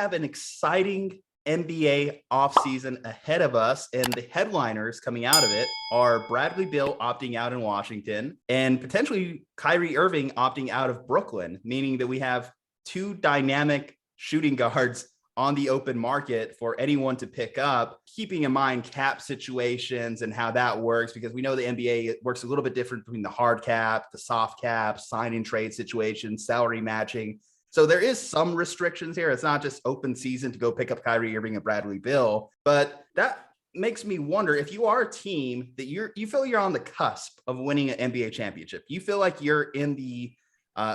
have an exciting NBA offseason ahead of us, and the headliners coming out of it are Bradley Beal opting out in Washington and potentially Kyrie Irving opting out of Brooklyn, meaning that we have two dynamic shooting guards on the open market for anyone to pick up, keeping in mind cap situations and how that works, because we know the NBA works a little bit different between the hard cap, the soft cap, sign and trade situations, salary matching. So there is some restrictions here. It's not just open season to go pick up Kyrie Irving and Bradley Beal, but that makes me wonder if you are a team that you feel you're on the cusp of winning an NBA championship. You feel like you're in the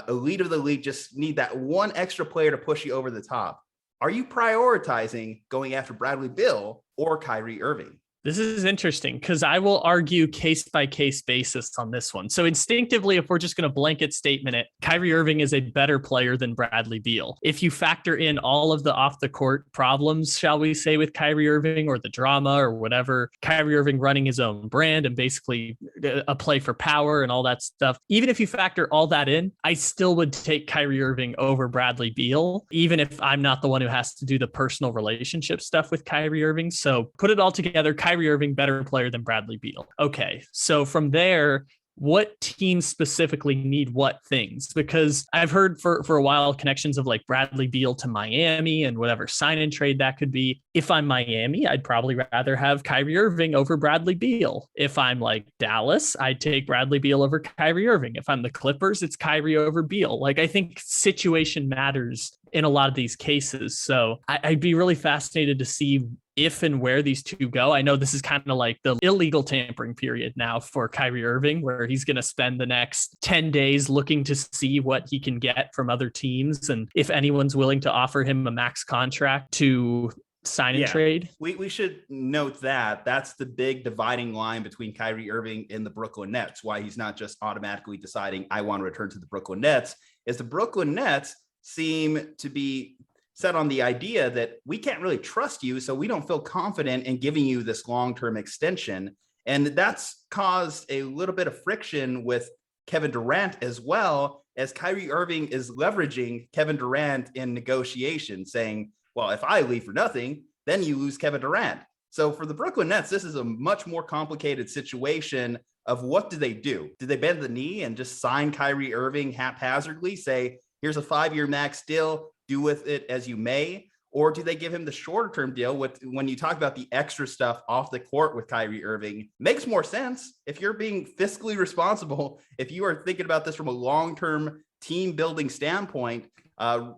elite of the league, just need that one extra player to push you over the top. Are you prioritizing going after Bradley Beal or Kyrie Irving? This is interesting because I will argue case by case basis on this one. So instinctively, if we're just going to blanket statement it, Kyrie Irving is a better player than Bradley Beal. If you factor in all of the off the court problems, shall we say, with Kyrie Irving or the drama or whatever, Kyrie Irving running his own brand and basically a play for power and all that stuff. Even if you factor all that in, I still would take Kyrie Irving over Bradley Beal, even if I'm not the one who has to do the personal relationship stuff with Kyrie Irving. So put it all together, Kyrie Irving, better player than Bradley Beal. Okay, so from there, what teams specifically need what things? Because I've heard for a while connections of like Bradley Beal to Miami and whatever sign and trade that could be. If I'm Miami, I'd probably rather have Kyrie Irving over Bradley Beal. If I'm like Dallas, I'd take Bradley Beal over Kyrie Irving. If I'm the Clippers, it's Kyrie over Beal. Like, I think situation matters in a lot of these cases. So I'd be really fascinated to see if and where these two go. I know this is kind of like the illegal tampering period now for Kyrie Irving, where he's going to spend the next 10 days looking to see what he can get from other teams. And if anyone's willing to offer him a max contract to sign and trade. We should note that that's the big dividing line between Kyrie Irving and the Brooklyn Nets. Why he's not just automatically deciding I want to return to the Brooklyn Nets is the Brooklyn Nets seem to be set on the idea that we can't really trust you, so we don't feel confident in giving you this long-term extension. And that's caused a little bit of friction with Kevin Durant, as well as Kyrie Irving is leveraging Kevin Durant in negotiations, saying, well, if I leave for nothing, then you lose Kevin Durant. So for the Brooklyn Nets, this is a much more complicated situation of what do they do? Do they bend the knee and just sign Kyrie Irving haphazardly, say, here's a 5-year max deal, do with it as you may? Or do they give him the shorter term deal with, when you talk about the extra stuff off the court with Kyrie Irving, makes more sense if you're being fiscally responsible. If you are thinking about this from a long-term team building standpoint,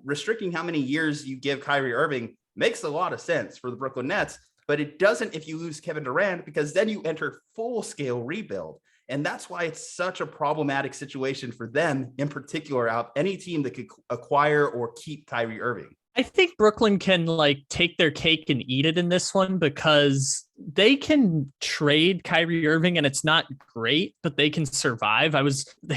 restricting how many years you give Kyrie Irving makes a lot of sense for the Brooklyn Nets, but it doesn't if you lose Kevin Durant, because then you enter full scale rebuild. And that's why it's such a problematic situation for them in particular, out any team that could acquire or keep Kyrie Irving. I think Brooklyn can like take their cake and eat it in this one, because they can trade Kyrie Irving and it's not great, but they can survive.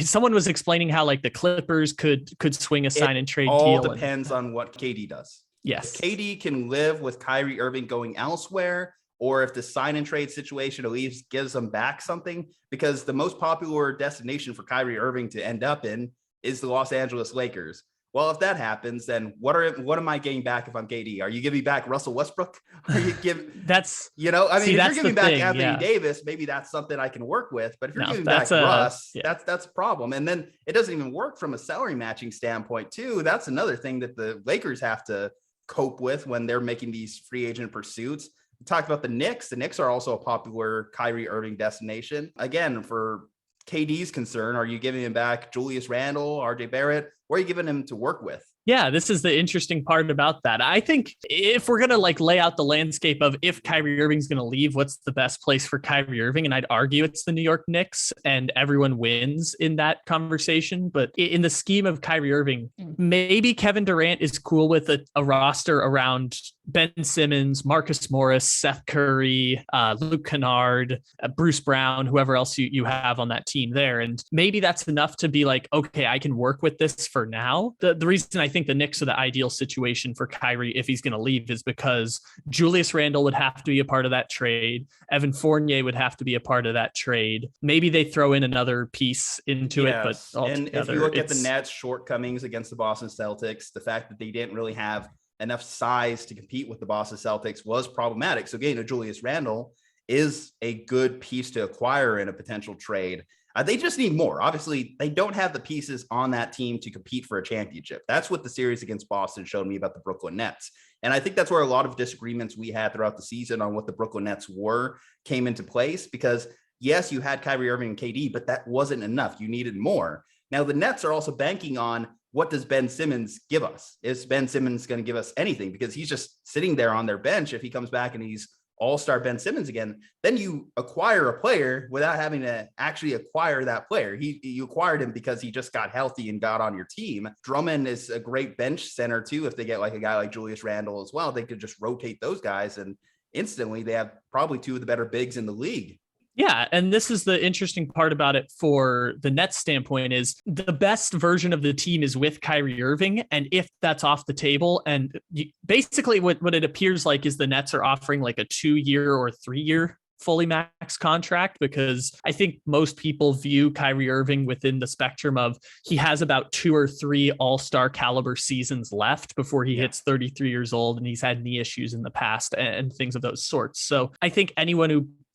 Someone was explaining how like the Clippers could swing a sign and trade deal. All depends on what KD does. Yes. If KD can live with Kyrie Irving going elsewhere, or if the sign and trade situation at least gives them back something, because the most popular destination for Kyrie Irving to end up in is the Los Angeles Lakers. Well, if that happens, then what am I getting back if I'm KD? Are you giving back Russell Westbrook? Are you if you're giving back Anthony Davis, maybe that's something I can work with. But if you're giving back Russ, that's a problem. And then it doesn't even work from a salary matching standpoint too. That's another thing that the Lakers have to cope with when they're making these free agent pursuits. We talked about the Knicks. The Knicks are also a popular Kyrie Irving destination. Again, for KD's concern, are you giving him back Julius Randle, RJ Barrett, or are you giving him to work with? Yeah, this is the interesting part about that. I think if we're going to like lay out the landscape of if Kyrie Irving's going to leave, what's the best place for Kyrie Irving? And I'd argue it's the New York Knicks, and everyone wins in that conversation. But in the scheme of Kyrie Irving, maybe Kevin Durant is cool with a roster around Ben Simmons, Marcus Morris, Seth Curry, Luke Kennard, Bruce Brown, whoever else you have on that team there. And maybe that's enough to be like, okay, I can work with this for now. The reason I think the Knicks are the ideal situation for Kyrie if he's going to leave is because Julius Randle would have to be a part of that trade. Evan Fournier would have to be a part of that trade. Maybe they throw in another piece into it, but altogether, and if you look at the Nets' shortcomings against the Boston Celtics, the fact that they didn't really have enough size to compete with the Boston Celtics was problematic. So getting a Julius Randle is a good piece to acquire in a potential trade. They just need more. Obviously, they don't have the pieces on that team to compete for a championship. That's what the series against Boston showed me about the Brooklyn Nets. And I think that's where a lot of disagreements we had throughout the season on what the Brooklyn Nets were came into place, because yes, you had Kyrie Irving and KD, but that wasn't enough. You needed more. Now the Nets are also banking on, what does Ben Simmons give us? Is Ben Simmons going to give us anything? Because he's just sitting there on their bench. If he comes back and he's all-star Ben Simmons again, then you acquire a player without having to actually acquire that player. You acquired him because he just got healthy and got on your team. Drummond is a great bench center too. If they get like a guy like Julius Randle as well, they could just rotate those guys and instantly they have probably two of the better bigs in the league. Yeah, and this is the interesting part about it for the Nets standpoint is the best version of the team is with Kyrie Irving. And if that's off the table, and basically what it appears like is the Nets are offering like a 2-year or 3-year fully max contract, because I think most people view Kyrie Irving within the spectrum of he has about 2 or 3 all-star caliber seasons left before he hits 33 years old, and he's had knee issues in the past and things of those sorts. So I think anyone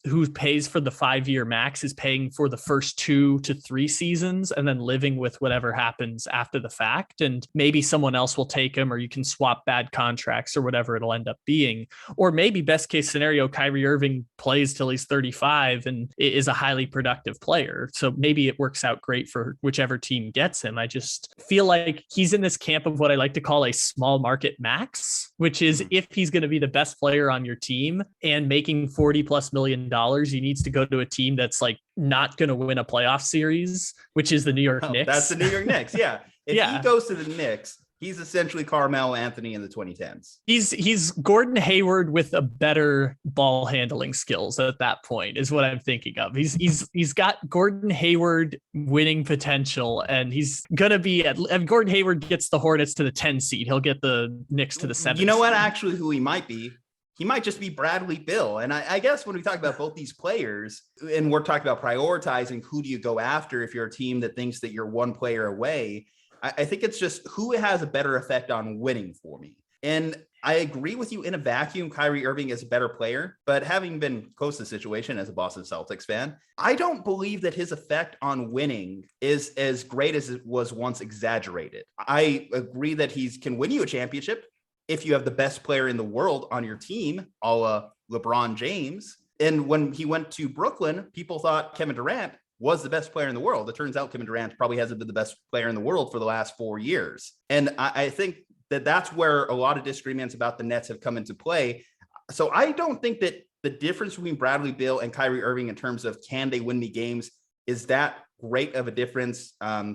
who pays for the 5-year max is paying for the first 2 to 3 seasons and then living with whatever happens after the fact. And maybe someone else will take him, or you can swap bad contracts or whatever it'll end up being. Or maybe best case scenario, Kyrie Irving plays till he's 35 and is a highly productive player. So maybe it works out great for whichever team gets him. I just feel like he's in this camp of what I like to call a small market max, which is if he's going to be the best player on your team and making $40+ million, he needs to go to a team that's like not going to win a playoff series, which is the New York Knicks. That's the New York Knicks. Yeah. If he goes to the Knicks, he's essentially Carmelo Anthony in the 2010s. He's Gordon Hayward with a better ball handling skills at that point is what I'm thinking of. He's got Gordon Hayward winning potential, and he's going to be if Gordon Hayward gets the Hornets to the 10 seed, he'll get the Knicks to the 7. You know what? Actually, who he might be? He might just be Bradley Beal. And I guess when we talk about both these players, and we're talking about prioritizing who do you go after if you're a team that thinks that you're one player away, I think it's just who has a better effect on winning for me. And I agree with you in a vacuum, Kyrie Irving is a better player, but having been close to the situation as a Boston Celtics fan, I don't believe that his effect on winning is as great as it was once exaggerated. I agree that he can win you a championship if you have the best player in the world on your team, a la LeBron James. And when he went to Brooklyn, people thought Kevin Durant was the best player in the world. It turns out Kevin Durant probably hasn't been the best player in the world for the last 4 years. And I think that that's where a lot of disagreements about the Nets have come into play. So I don't think that the difference between Bradley Beal and Kyrie Irving in terms of can they win me games is that great of a difference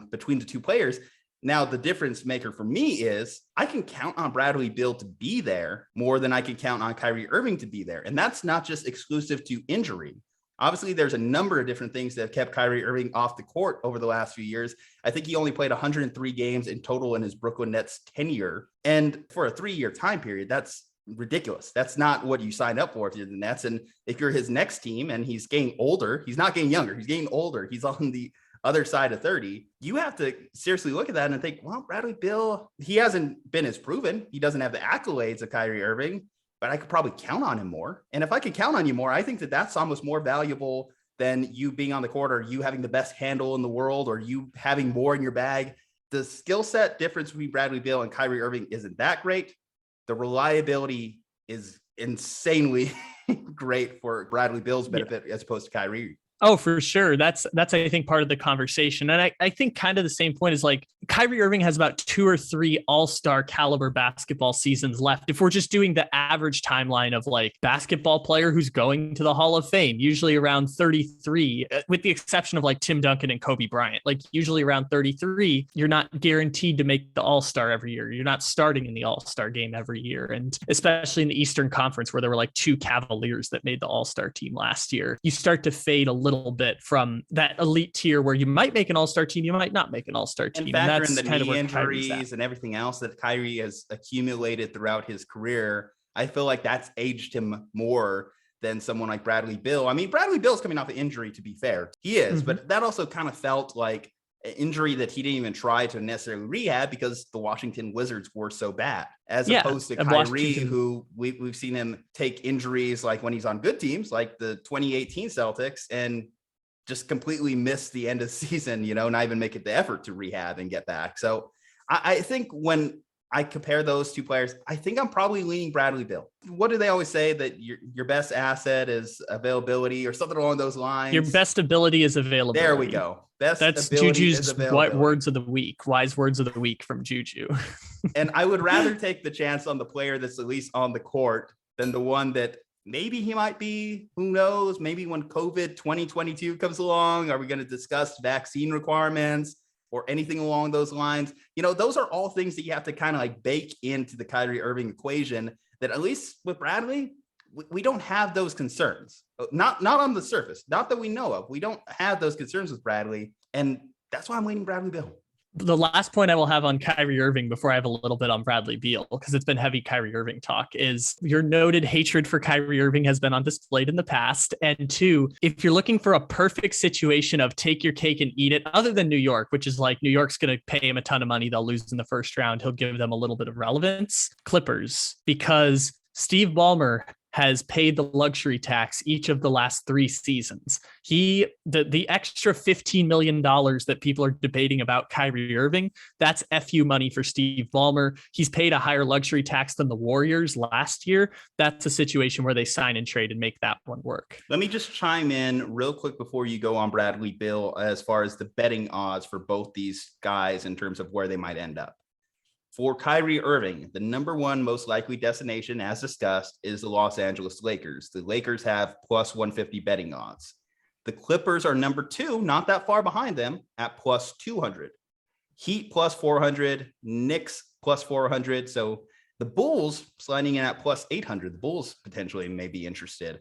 between the two players. Now, the difference maker for me is I can count on Bradley Beal to be there more than I can count on Kyrie Irving to be there. And that's not just exclusive to injury. Obviously, there's a number of different things that have kept Kyrie Irving off the court over the last few years. I think he only played 103 games in total in his Brooklyn Nets tenure. And for a 3-year time period, that's ridiculous. That's not what you signed up for if you're the Nets. And if you're his next team and he's getting older, he's not getting younger, he's getting older, he's on the other side of 30, you have to seriously look at that and think, well, Bradley Beal, he hasn't been as proven. He doesn't have the accolades of Kyrie Irving, but I could probably count on him more. And if I could count on you more, I think that that's almost more valuable than you being on the court or you having the best handle in the world or you having more in your bag. The skill set difference between Bradley Beal and Kyrie Irving isn't that great. The reliability is insanely great for Bradley Beal's benefit as opposed to Kyrie. Oh, for sure. That's I think part of the conversation. And I think kind of the same point is like Kyrie Irving has about 2 or 3 all-star caliber basketball seasons left. If we're just doing the average timeline of like basketball player who's going to the Hall of Fame, usually around 33, with the exception of like Tim Duncan and Kobe Bryant, like usually around 33, you're not guaranteed to make the all-star every year. You're not starting in the all-star game every year. And especially in the Eastern Conference where there were like 2 Cavaliers that made the all-star team last year, you start to fade a little bit from that elite tier where you might make an all-star team, you might not make an all-star team. And factor in the knee injuries and everything else that Kyrie has accumulated throughout his career, I feel like that's aged him more than someone like Bradley Beal. I mean, Bradley Beal's coming off an injury, to be fair. He is, but that also kind of felt like injury that he didn't even try to necessarily rehab because the Washington Wizards were so bad, as opposed to Kyrie, who we've seen him take injuries like when he's on good teams, like the 2018 Celtics, and just completely miss the end of the season, not even make it the effort to rehab and get back. So I think when I compare those two players, I think I'm probably leaning Bradley Beal. What do they always say, that your best asset is availability or something along those lines? Your best ability is availability. There we go. That's Juju's words of the week. Wise words of the week from Juju. And I would rather take the chance on the player that's at least on the court than the one that maybe he might be. Who knows? Maybe when COVID 2022 comes along, are we going to discuss vaccine requirements or anything along those lines? Those are all things that you have to kind of like bake into the Kyrie Irving equation, that at least with Bradley, we don't have those concerns. Not on the surface, not that we know of. We don't have those concerns with Bradley. And that's why I'm leaning Bradley Beal. The last point I will have on Kyrie Irving before I have a little bit on Bradley Beal, because it's been heavy Kyrie Irving talk, is your noted hatred for Kyrie Irving has been on display in the past. And two, if you're looking for a perfect situation of take your cake and eat it, other than New York, which is like New York's going to pay him a ton of money, they'll lose in the first round, he'll give them a little bit of relevance. Clippers, because Steve Ballmer has paid the luxury tax each of the last 3 seasons. The extra $15 million that people are debating about Kyrie Irving, that's FU money for Steve Ballmer. He's paid a higher luxury tax than the Warriors last year. That's a situation where they sign and trade and make that one work. Let me just chime in real quick before you go on Bradley Beal, as far as the betting odds for both these guys in terms of where they might end up. For Kyrie Irving, the number one most likely destination, as discussed, is the Los Angeles Lakers. The Lakers have plus 150 betting odds. The Clippers are number 2, not that far behind them, at plus 200. Heat plus 400, Knicks plus 400. So the Bulls sliding in at plus 800. The Bulls potentially may be interested.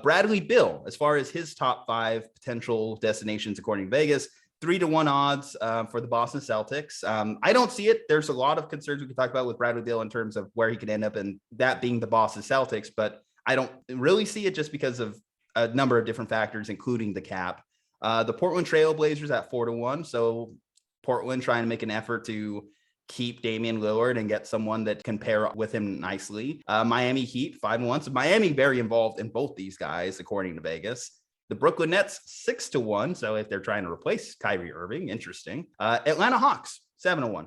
Bradley Beal, as far as his top 5 potential destinations, according to Vegas, 3-1 odds for the Boston Celtics. I don't see it. There's a lot of concerns we can talk about with Bradley Beal in terms of where he could end up, and that being the Boston Celtics, but I don't really see it just because of a number of different factors, including the cap. The Portland Trail Blazers at 4-1. So Portland trying to make an effort to keep Damian Lillard and get someone that can pair with him nicely. Miami Heat 5-1. So Miami very involved in both these guys, according to Vegas. The Brooklyn Nets 6-1. So if they're trying to replace Kyrie Irving, interesting. Atlanta Hawks 7-1,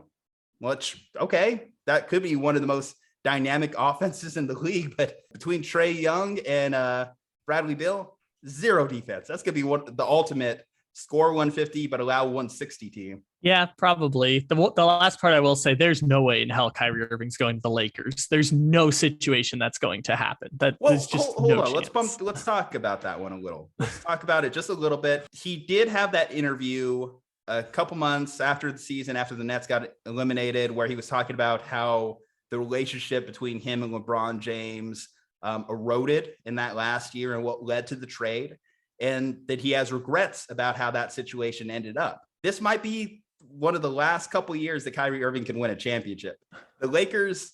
which, okay, that could be one of the most dynamic offenses in the league. But between Trae Young and Bradley Beal, 0 defense. That's going to be the ultimate score 150, but allow 160 team. Yeah, probably. The last part I will say, there's no way in hell Kyrie Irving's going to the Lakers. There's no situation that's going to happen. There's just hold no on. Chance. Let's talk about that one a little. Let's talk about it just a little bit. He did have that interview a couple months after the season, after the Nets got eliminated, where he was talking about how the relationship between him and LeBron James eroded in that last year and what led to the trade, and that he has regrets about how that situation ended up. This might be one of the last couple of years that Kyrie Irving can win a championship. The Lakers,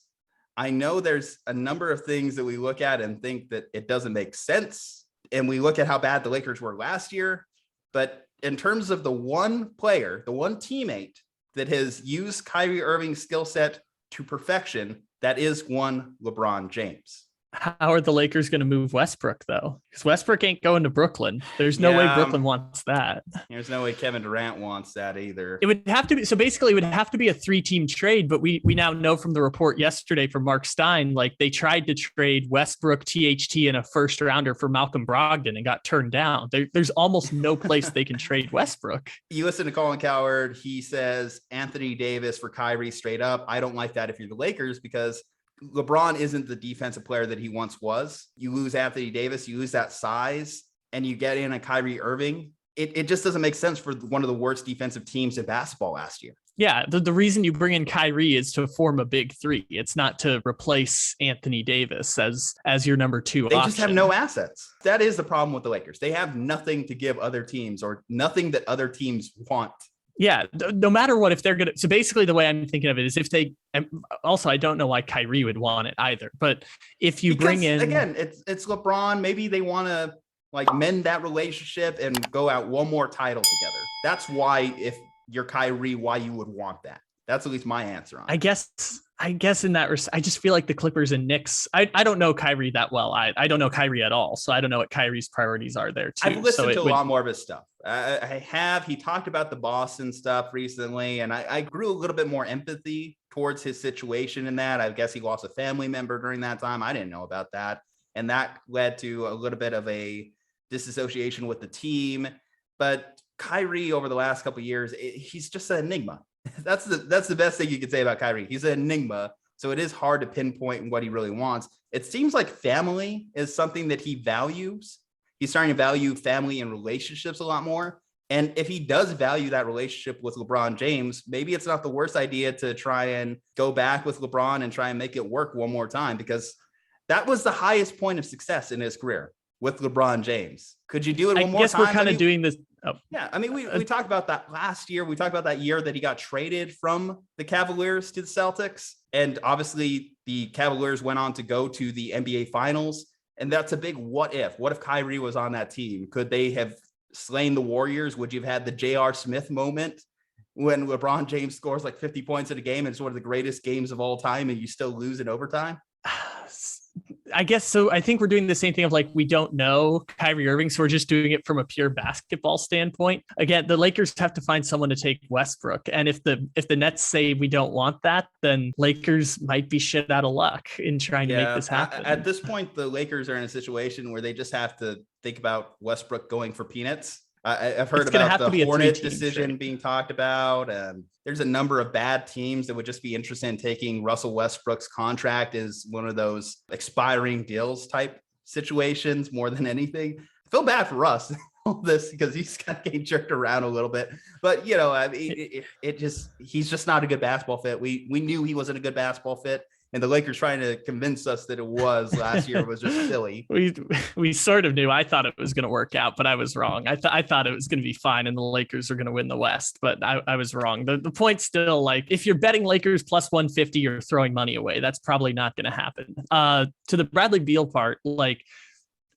I know there's a number of things that we look at and think that it doesn't make sense. And we look at how bad the Lakers were last year. But in terms of the one player, the one teammate that has used Kyrie Irving's skill set to perfection, that is one LeBron James. How are the Lakers going to move Westbrook, though? Because Westbrook ain't going to Brooklyn. There's no way Brooklyn wants that. There's no way Kevin Durant wants that either. It would have to be. So basically, it would have to be a 3-team trade. But we now know from the report yesterday from Mark Stein, like they tried to trade Westbrook, THT, and a first rounder for Malcolm Brogdon and got turned down. There's almost no place they can trade Westbrook. You listen to Colin Cowherd. He says Anthony Davis for Kyrie straight up. I don't like that if you're the Lakers, because LeBron isn't the defensive player that he once was. You lose Anthony Davis, you lose that size, and you get in a Kyrie Irving. It just doesn't make sense for one of the worst defensive teams in basketball last year. Yeah, the reason you bring in Kyrie is to form a big 3. It's not to replace Anthony Davis as your number 2 They option. just have no assets. That is the problem with the Lakers. They have nothing to give other teams, or nothing that other teams want. Yeah, no matter what, if they're going to, so basically the way I'm thinking of it is if they, also, I don't know why Kyrie would want it either, but if you bring in, again, it's LeBron, maybe they want to like mend that relationship and go out one more title together. That's why if you're Kyrie, why you would want that. That's at least my answer on it. I guess in that I just feel like the Clippers and Knicks, I don't know Kyrie that well. I don't know Kyrie at all. So I don't know what Kyrie's priorities are there too. I've listened to a lot more of his stuff. He talked about the Boston stuff recently, and I grew a little bit more empathy towards his situation in that. I guess he lost a family member during that time. I didn't know about that. And that led to a little bit of a disassociation with the team. But Kyrie over the last couple of years, he's just an enigma. That's the best thing you could say about Kyrie. He's an enigma. So it is hard to pinpoint what he really wants. It seems like family is something that he values. He's starting to value family and relationships a lot more. And if he does value that relationship with LeBron James, maybe it's not the worst idea to try and go back with LeBron and try and make it work one more time, because that was the highest point of success in his career with LeBron James. Could you do it one more time? I guess we're kind of doing this. Oh. Yeah, I mean, we talked about that last year. We talked about that year that he got traded from the Cavaliers to the Celtics. And obviously the Cavaliers went on to go to the NBA Finals. And that's a big what if. What if Kyrie was on that team? Could they have slain the Warriors? Would you have had the J.R. Smith moment when LeBron James scores like 50 points in a game and it's one of the greatest games of all time and you still lose in overtime? I guess so. I think we're doing the same thing of like, we don't know Kyrie Irving, so we're just doing it from a pure basketball standpoint. Again, the Lakers have to find someone to take Westbrook. And if the Nets say we don't want that, then Lakers might be shit out of luck in trying to make this happen. At this point, the Lakers are in a situation where they just have to think about Westbrook going for peanuts. I've heard about the Hornet decision being talked about. There's a number of bad teams that would just be interested in taking Russell Westbrook's contract as one of those expiring deals type situations more than anything. I feel bad for Russ all this because he's kind of getting jerked around a little bit. But, you know, I mean, he's just not a good basketball fit. We knew he wasn't a good basketball fit. And the Lakers trying to convince us that it was last year was just silly. We sort of knew. I thought it was going to work out, but I was wrong. I thought it was going to be fine and the Lakers are going to win the West, but I was wrong. The point's still like, if you're betting Lakers plus 150, you're throwing money away. That's probably not going to happen. To the Bradley Beal part, like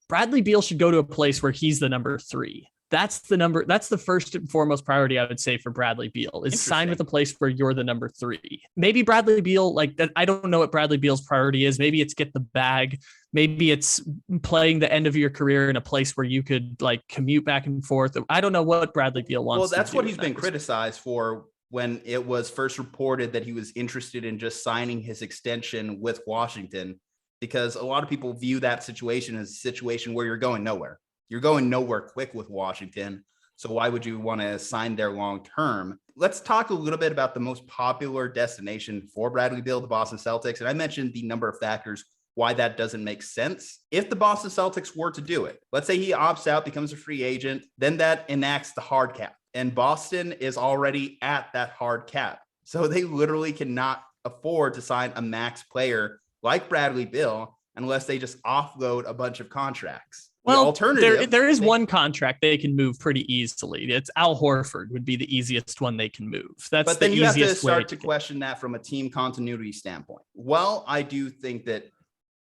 Bradley Beal should go to a place where he's the number 3. That's the first and foremost priority I would say for Bradley Beal is sign with a place where you're the number 3. Maybe Bradley Beal, like that. I don't know what Bradley Beal's priority is. Maybe it's get the bag. Maybe it's playing the end of your career in a place where you could like commute back and forth. I don't know what Bradley Beal wants. Well, that's what he's been criticized for when it was first reported that he was interested in just signing his extension with Washington, because a lot of people view that situation as a situation where you're going nowhere. You're going nowhere quick with Washington. So why would you want to sign there long term? Let's talk a little bit about the most popular destination for Bradley Beal, the Boston Celtics. And I mentioned the number of factors why that doesn't make sense. If the Boston Celtics were to do it, let's say he opts out, becomes a free agent, then that enacts the hard cap. And Boston is already at that hard cap. So they literally cannot afford to sign a max player like Bradley Beal unless they just offload a bunch of contracts. Well, there is one contract they can move pretty easily. It's Al Horford would be the easiest one they can move. But then you have to start to question that from a team continuity standpoint. Well, I do think that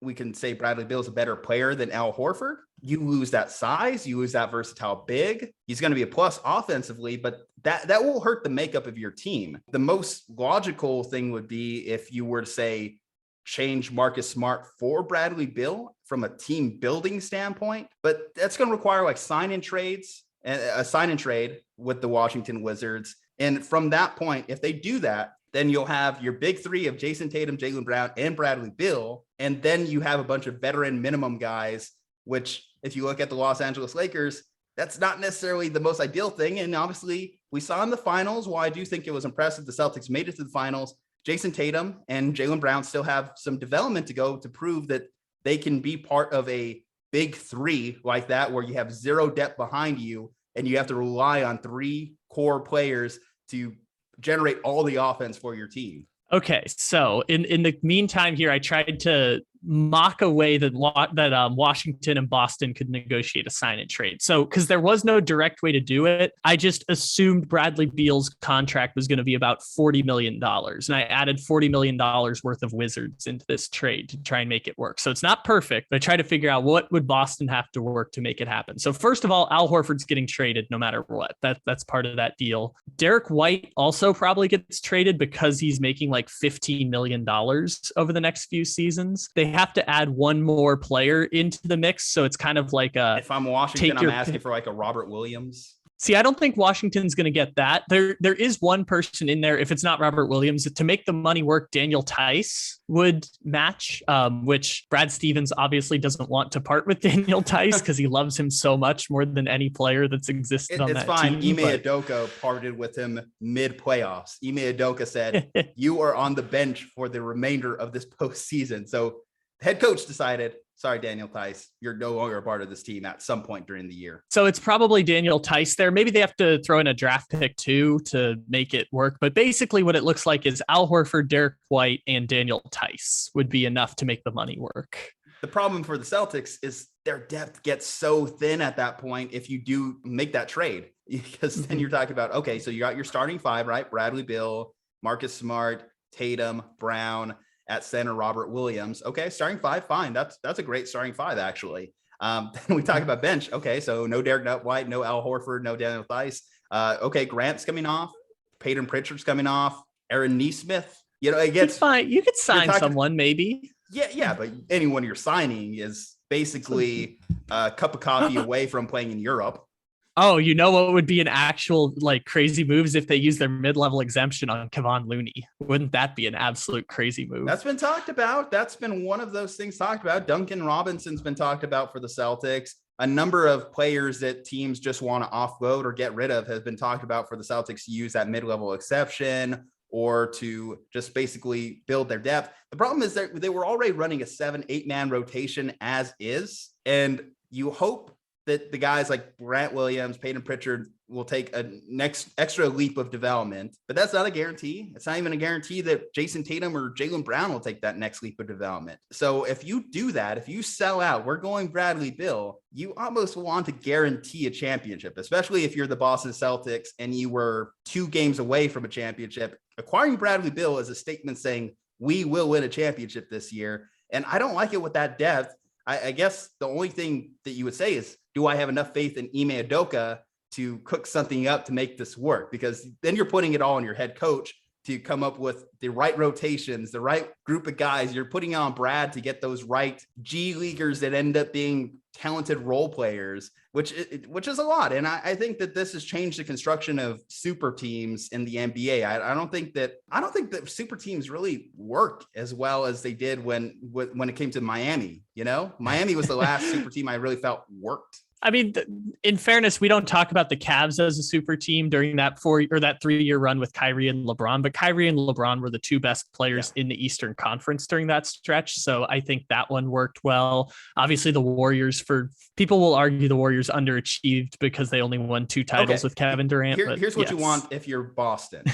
we can say Bradley Beal is a better player than Al Horford. You lose that size, you lose that versatile big. He's going to be a plus offensively, but that will hurt the makeup of your team. The most logical thing would be if you were to say, change Marcus Smart for Bradley Beal from a team building standpoint, but that's going to require like a sign and trade with the Washington Wizards. And from that point, if they do that, then you'll have your big 3 of Jason Tatum, Jaylen Brown, and Bradley Beal. And then you have a bunch of veteran minimum guys, which if you look at the Los Angeles Lakers, that's not necessarily the most ideal thing. And obviously we saw in the finals, while I do think it was impressive the Celtics made it to the finals, Jason Tatum and Jaylen Brown still have some development to go to prove that they can be part of a big 3 like that, where you have 0 depth behind you and you have to rely on 3 core players to generate all the offense for your team. Okay, so in the meantime here, I tried to mock a way that Washington and Boston could negotiate a sign and trade. So, because there was no direct way to do it, I just assumed Bradley Beal's contract was going to be about $40 million. And I added $40 million worth of Wizards into this trade to try and make it work. So it's not perfect, but I try to figure out what would Boston have to work to make it happen. So first of all, Al Horford's getting traded no matter what. That's part of that deal. Derek White also probably gets traded because he's making like $15 million over the next few seasons. They have to add one more player into the mix. So it's kind of like if I'm Washington, I'm asking for like a Robert Williams. See, I don't think Washington's going to get that. There is one person in there, if it's not Robert Williams, to make the money work, Daniel Tice would match, which Brad Stevens obviously doesn't want to part with Daniel Tice because he loves him so much more than any player that's existed on that team. It's fine. Ime Udoka parted with him mid-playoffs. Ime Udoka said, you are on the bench for the remainder of this postseason. So the head coach decided, sorry, Daniel Tice, you're no longer a part of this team at some point during the year. So it's probably Daniel Tice there. Maybe they have to throw in a draft pick too to make it work. But basically what it looks like is Al Horford, Derek White, and Daniel Tice would be enough to make the money work. The problem for the Celtics is their depth gets so thin at that point if you do make that trade. Because then you're talking about, okay, so you got your starting five, right? Bradley Beal, Marcus Smart, Tatum, Brown, at center, Robert Williams. Okay, starting five, fine. That's a great starting five, actually. Then we talk about bench. Okay, so no Derek White, no Al Horford, no Daniel Tice. Okay, Grant's coming off. Peyton Pritchard's coming off. Aaron Nesmith. You know, it gets fine. You could sign someone, maybe. Yeah, but anyone you're signing is basically a cup of coffee away from playing in Europe. Oh, you know what would be an actual like crazy moves if they use their mid-level exemption on Kevon Looney? Wouldn't that be an absolute crazy move? That's been talked about. That's been one of those things talked about. Duncan Robinson's been talked about for the Celtics. A number of players that teams just want to offload or get rid of has been talked about for the Celtics to use that mid-level exception or to just basically build their depth. The problem is that they were already running a 7-8 man rotation as is. And you hope that the guys like Grant Williams, Peyton Pritchard will take a next extra leap of development, but that's not a guarantee. It's not even a guarantee that Jason Tatum or Jaylen Brown will take that next leap of development. So if you do that, if you sell out, we're going Bradley Beal, you almost want to guarantee a championship, especially if you're the Boston Celtics and you were 2 games away from a championship. Acquiring Bradley Beal is a statement saying we will win a championship this year. And I don't like it with that depth. I guess the only thing that you would say is, do I have enough faith in Ime Udoka to cook something up to make this work? Because then you're putting it all on your head coach to come up with the right rotations, the right group of guys. You're putting on Brad to get those right G leaguers that end up being talented role players, which is a lot. And I think that this has changed the construction of super teams in the NBA. I don't think that super teams really work as well as they did when it came to Miami. You know, Miami was the last super team I really felt worked. I mean, in fairness, we don't talk about the Cavs as a super team during that 3-year run with Kyrie and LeBron, but Kyrie and LeBron were the 2 best players in the Eastern Conference during that stretch. So I think that one worked well. Obviously, the Warriors, people will argue the Warriors underachieved because they only won 2 titles with Kevin Durant. Here's what you want if you're Boston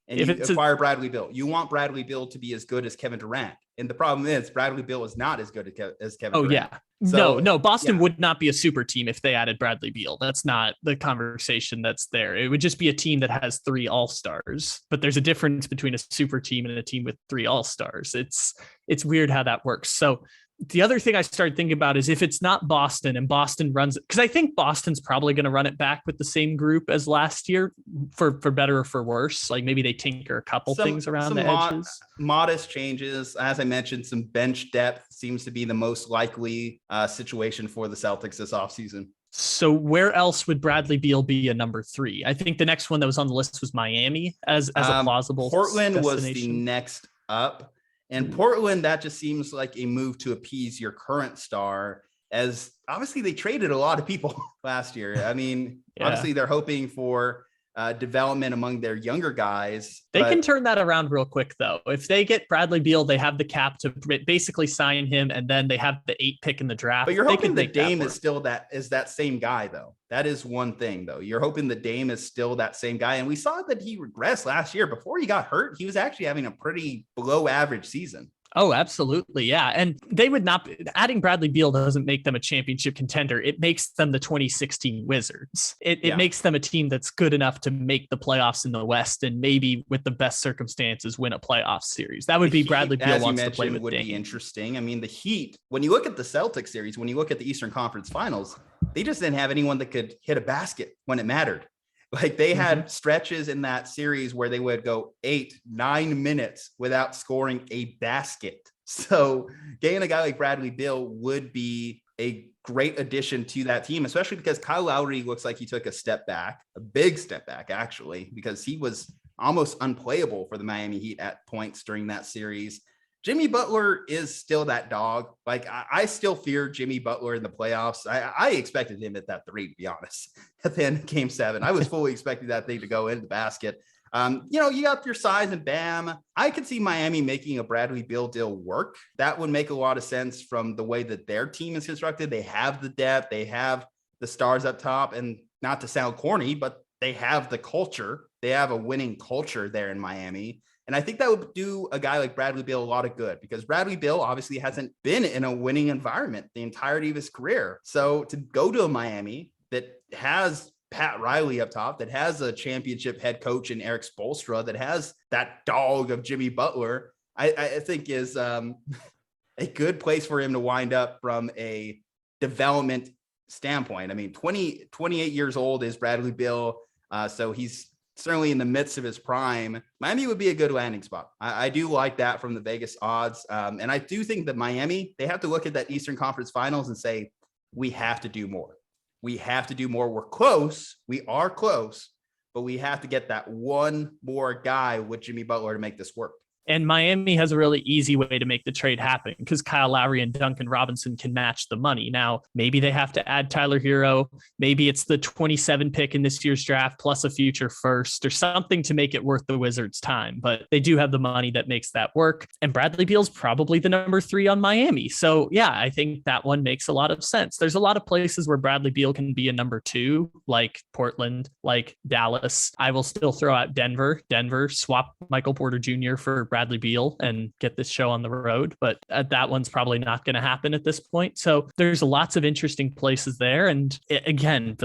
and you acquire Bradley Beal. You want Bradley Beal to be as good as Kevin Durant. And the problem is Bradley Beal is not as good as Kevin Durant. Yeah. So, no, Boston would not be a super team if they added Bradley Beal. That's not the conversation that's there. It would just be a team that has 3 all-stars, but there's a difference between a super team and a team with 3 all-stars. It's weird how that works. So the other thing I started thinking about is if it's not Boston and Boston runs it, because I think Boston's probably going to run it back with the same group as last year for better or for worse. Like maybe they tinker a couple things around the edges. Modest changes. As I mentioned, some bench depth seems to be the most likely situation for the Celtics this offseason. So where else would Bradley Beal be a number 3? I think the next one that was on the list was Miami as a plausible Portland was the next up. And Portland, that just seems like a move to appease your current star, as obviously they traded a lot of people last year. I mean, obviously they're hoping for development among their younger guys. They can turn that around real quick, though. If they get Bradley Beal, they have the cap to basically sign him, and then they have the 8th pick in the draft. But you're hoping that Dame is still that same guy, though. That is one thing, though. You're hoping that Dame is still that same guy. And we saw that he regressed last year. Before he got hurt, he was actually having a pretty below average season. Oh, absolutely. Yeah. And they would not, adding Bradley Beal doesn't make them a championship contender. It makes them the 2016 Wizards. It makes them a team that's good enough to make the playoffs in the West and maybe with the best circumstances win a playoff series. That would be Bradley Beal wants to play with would Dame. be interesting. I mean, the Heat, when you look at the Celtics series, when you look at the Eastern Conference Finals, they just didn't have anyone that could hit a basket when it mattered. Like they had stretches in that series where they would go 8-9 minutes without scoring a basket. So getting a guy like Bradley Beal would be a great addition to that team, especially because Kyle Lowry looks like he took a step back, a big step back, actually, because he was almost unplayable for the Miami Heat at points during that series. Jimmy Butler is still that dog. Like I still fear Jimmy Butler in the playoffs. I expected him at that 3, to be honest, at the end of game 7. I was fully expecting that thing to go in the basket. You got your size and Bam. I could see Miami making a Bradley Beal deal work. That would make a lot of sense from the way that their team is constructed. They have the depth, they have the stars up top, and not to sound corny, but they have the culture. They have a winning culture there in Miami. And I think that would do a guy like Bradley Beal a lot of good, because Bradley Beal obviously hasn't been in a winning environment the entirety of his career. So to go to a Miami that has Pat Riley up top, that has a championship head coach in Eric Spoelstra, that has that dog of Jimmy Butler, I think is a good place for him to wind up from a development standpoint. I mean, 28 years old is Bradley Beal. So he's certainly in the midst of his prime. Miami would be a good landing spot. I do like that from the Vegas odds. And I do think that Miami, they have to look at that Eastern Conference Finals and say, we have to do more. We have to do more. We're close. We are close, but we have to get that one more guy with Jimmy Butler to make this work. And Miami has a really easy way to make the trade happen because Kyle Lowry and Duncan Robinson can match the money. Now, maybe they have to add Tyler Hero. Maybe it's the 27 pick in this year's draft plus a future first or something to make it worth the Wizards' time. But they do have the money that makes that work. And Bradley Beal's probably the number 3 on Miami. So yeah, I think that one makes a lot of sense. There's a lot of places where Bradley Beal can be a number 2, like Portland, like Dallas. I will still throw out Denver, swap Michael Porter Jr. for Bradley Beal and get this show on the road. But that one's probably not going to happen at this point. So there's lots of interesting places there. And again,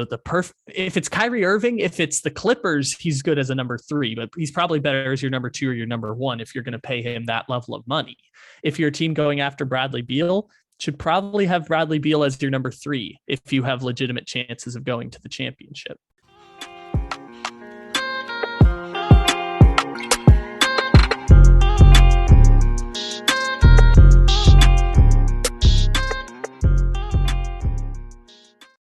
if it's Kyrie Irving, if it's the Clippers, he's good as a number 3, but he's probably better as your number 2 or your number 1 if you're going to pay him that level of money. If you're a team going after Bradley Beal, should probably have Bradley Beal as your number 3 if you have legitimate chances of going to the championship.